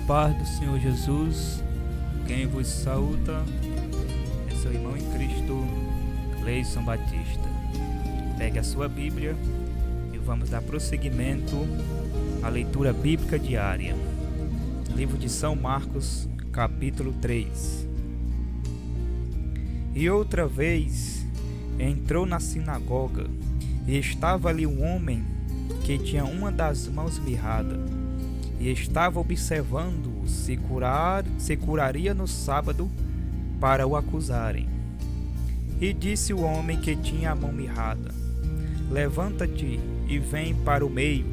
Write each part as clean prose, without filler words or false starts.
paz do Senhor Jesus, quem vos saúda é seu irmão em Cristo, Cleison Batista. Pegue a sua Bíblia e vamos dar prosseguimento à leitura bíblica diária. Livro de São Marcos, capítulo 3. E outra vez entrou na sinagoga, e estava ali um homem que tinha uma das mãos mirrada, e estava observando-o se curaria no sábado, para o acusarem. E disse o homem que tinha a mão mirrada: Levanta-te e vem para o meio.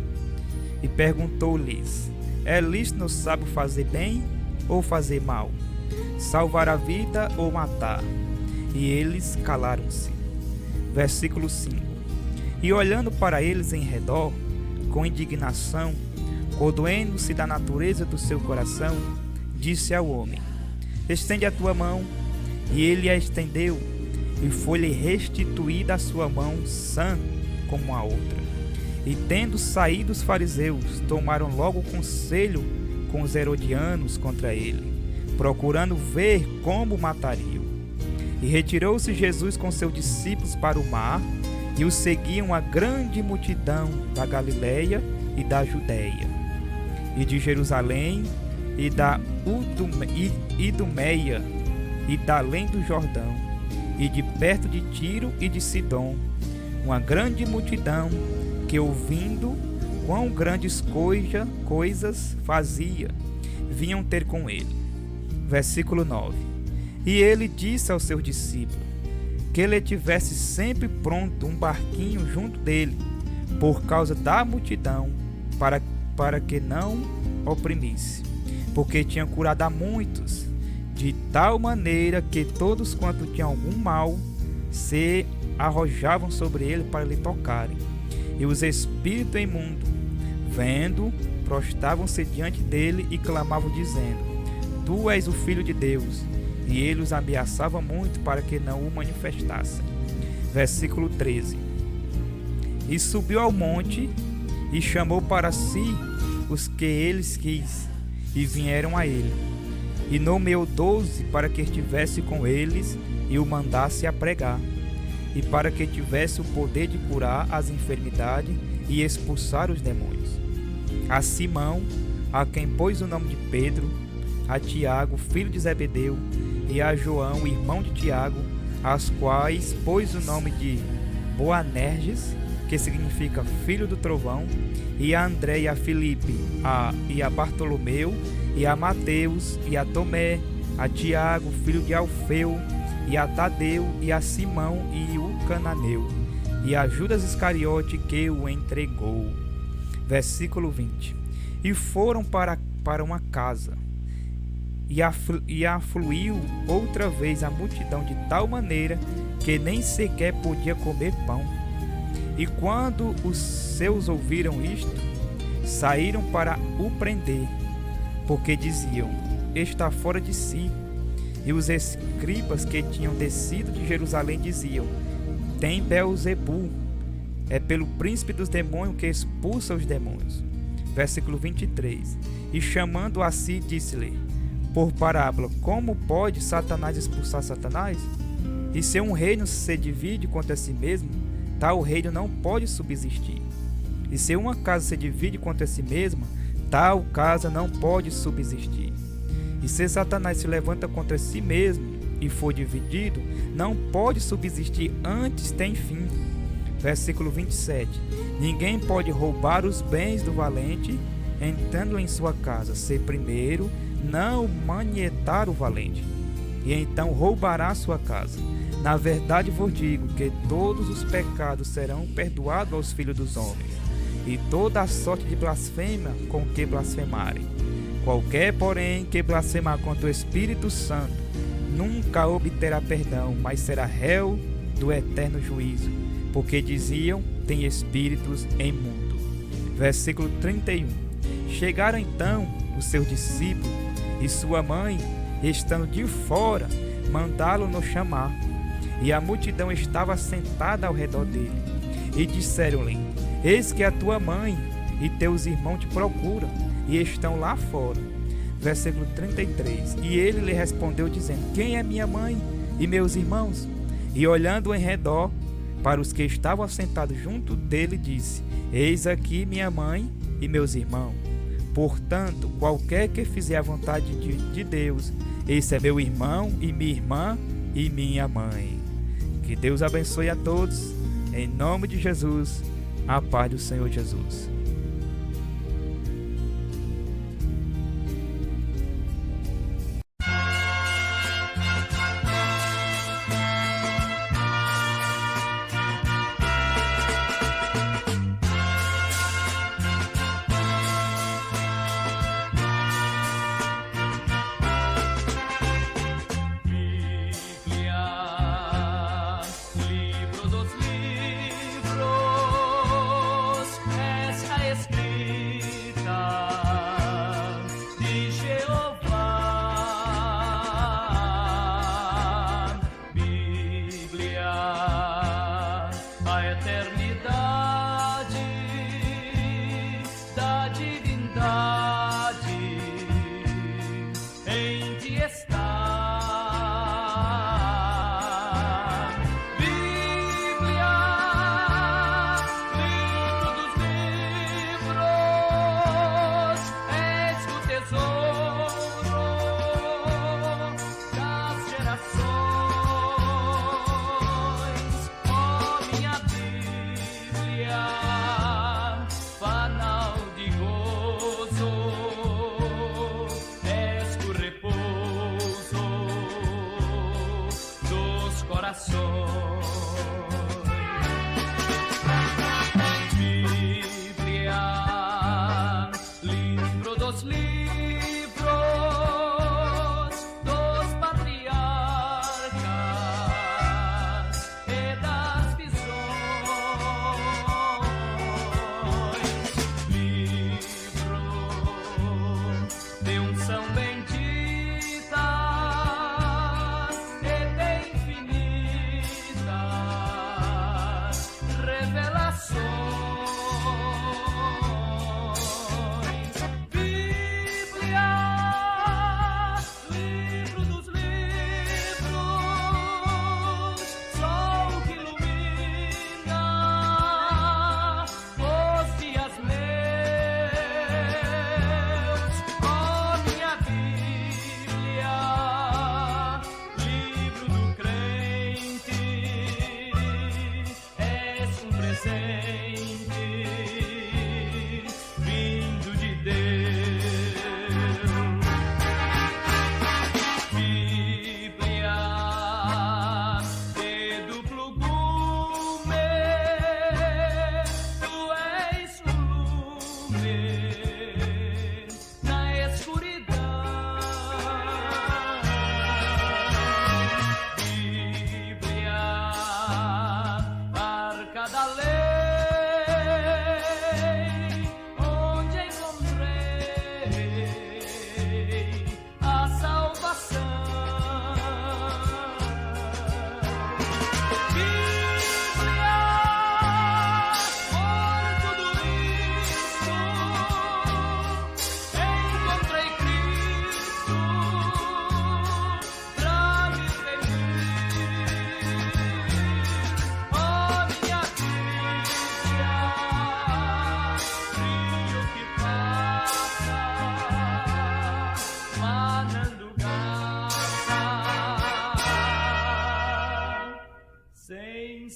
E perguntou-lhes: É lícito no sábado fazer bem ou fazer mal? Salvar a vida ou matar? E eles calaram-se. Versículo 5. E olhando para eles em redor, com indignação, cordoendo-se da natureza do seu coração, disse ao homem: Estende a tua mão. E ele a estendeu, e foi-lhe restituída a sua mão sã como a outra. E tendo saído os fariseus, tomaram logo conselho com os herodianos contra ele, procurando ver como o matariam. E retirou-se Jesus com seus discípulos para o mar, e o seguiam a grande multidão da Galileia e da Judeia, e de Jerusalém, e da Idumeia, e da além do Jordão, e de perto de Tiro e de Sidom, uma grande multidão que, ouvindo quão grandes coisas fazia, vinham ter com ele. Versículo 9. E ele disse aos seus discípulos que ele tivesse sempre pronto um barquinho junto dele, por causa da multidão, para que não oprimisse, porque tinha curado a muitos, de tal maneira que todos quanto tinham algum mal se arrojavam sobre ele para lhe tocarem. E os espíritos imundos, vendo, prostravam-se diante dele e clamavam, dizendo: Tu és o Filho de Deus. E ele os ameaçava muito para que não o manifestassem. Versículo 13. E subiu ao monte e chamou para si os que ele quis, e vieram a ele. E nomeou 12 para que estivesse com eles e o mandasse a pregar, e para que tivesse o poder de curar as enfermidades e expulsar os demônios. A Simão, a quem pôs o nome de Pedro, a Tiago, filho de Zebedeu, e a João, irmão de Tiago, as quais pôs o nome de Boanerges, que significa filho do trovão, e a André e a Filipe, e a Bartolomeu, e a Mateus, e a Tomé, a Tiago, filho de Alfeu, e a Tadeu, e a Simão e o Cananeu, e a Judas Iscariote, que o entregou. Versículo 20. E foram para uma casa, e afluiu outra vez a multidão de tal maneira que nem sequer podia comer pão. E quando os seus ouviram isto, saíram para o prender, porque diziam: Está fora de si. E os escribas que tinham descido de Jerusalém diziam: Tem Beelzebu, é pelo príncipe dos demônios que expulsa os demônios. Versículo 23. E chamando a si, disse-lhe por parábola: Como pode Satanás expulsar Satanás? E se um reino se divide contra si mesmo, tal reino não pode subsistir. E se uma casa se divide contra si mesma, tal casa não pode subsistir. E se Satanás se levanta contra si mesmo e for dividido, não pode subsistir, antes tem fim. Versículo 27. Ninguém pode roubar os bens do valente, entrando em sua casa, se primeiro não manietar o valente, e então roubará sua casa. Na verdade vos digo que todos os pecados serão perdoados aos filhos dos homens, e toda a sorte de blasfêmia com que blasfemarem. Qualquer, porém, que blasfemar contra o Espírito Santo nunca obterá perdão, mas será réu do eterno juízo, porque diziam: tem espíritos imundos. Versículo 31. Chegaram então os seus discípulos e sua mãe, estando de fora, mandá-lo chamar. E a multidão estava sentada ao redor dele. E disseram-lhe: Eis que a tua mãe e teus irmãos te procuram, e estão lá fora. versículo 33. E ele lhe respondeu dizendo: quem é minha mãe e meus irmãos? E olhando em redor para os que estavam assentados junto dele, disse: eis aqui minha mãe e meus irmãos. Portanto, qualquer que fizer a vontade de Deus, esse é meu irmão e minha irmã e minha mãe. Que Deus abençoe a todos, em nome de Jesus, a paz do Senhor Jesus.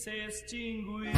Se extinguir.